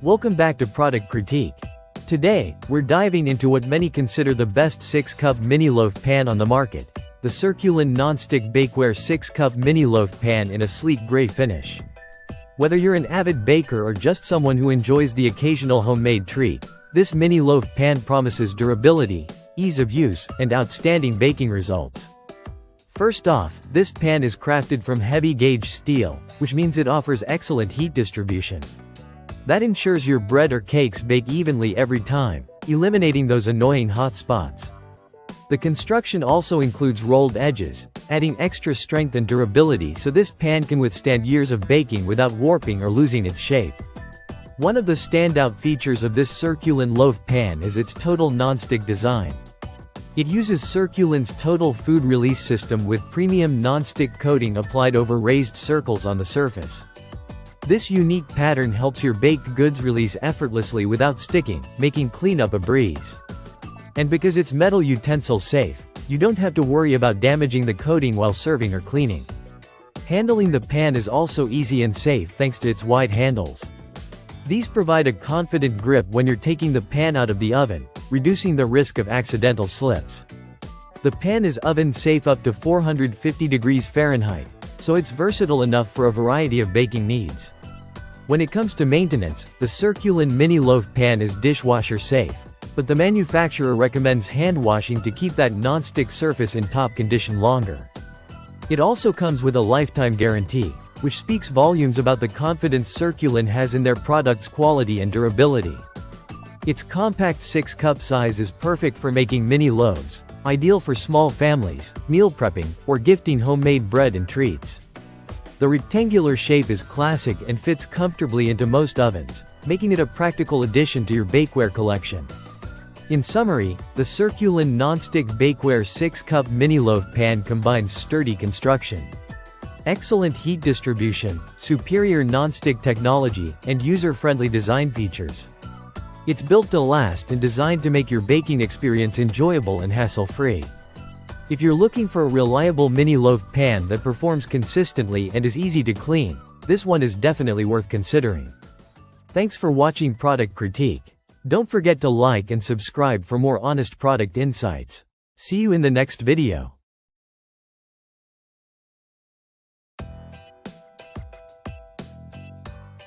Welcome back to Product Critique. Today, we're diving into what many consider the best 6-cup mini loaf pan on the market, the Circulon Nonstick Bakeware 6-cup mini loaf pan in a sleek gray finish. Whether you're an avid baker or just someone who enjoys the occasional homemade treat, this mini loaf pan promises durability, ease of use, and outstanding baking results. First off, this pan is crafted from heavy-gauge steel, which means it offers excellent heat distribution. That ensures your bread or cakes bake evenly every time, eliminating those annoying hot spots. The construction also includes rolled edges, adding extra strength and durability so this pan can withstand years of baking without warping or losing its shape. One of the standout features of this Circulon loaf pan is its total nonstick design. It uses Circulon's total food release system with premium nonstick coating applied over raised circles on the surface. This unique pattern helps your baked goods release effortlessly without sticking, making cleanup a breeze. And because it's metal utensil safe, you don't have to worry about damaging the coating while serving or cleaning. Handling the pan is also easy and safe thanks to its wide handles. These provide a confident grip when you're taking the pan out of the oven, reducing the risk of accidental slips. The pan is oven safe up to 450 degrees Fahrenheit, so it's versatile enough for a variety of baking needs. When it comes to maintenance, the Circulon mini loaf pan is dishwasher safe, but the manufacturer recommends hand washing to keep that non-stick surface in top condition longer. It also comes with a lifetime guarantee, which speaks volumes about the confidence Circulon has in their product's quality and durability. Its compact 6-cup size is perfect for making mini loaves, ideal for small families, meal prepping, or gifting homemade bread and treats. The rectangular shape is classic and fits comfortably into most ovens, making it a practical addition to your bakeware collection. In summary, the Circulon Nonstick Bakeware 6-cup mini loaf pan combines sturdy construction, excellent heat distribution, superior nonstick technology, and user-friendly design features. It's built to last and designed to make your baking experience enjoyable and hassle-free. If you're looking for a reliable mini loaf pan that performs consistently and is easy to clean, this one is definitely worth considering. Thanks for watching Product Critique. Don't forget to like and subscribe for more honest product insights. See you in the next video.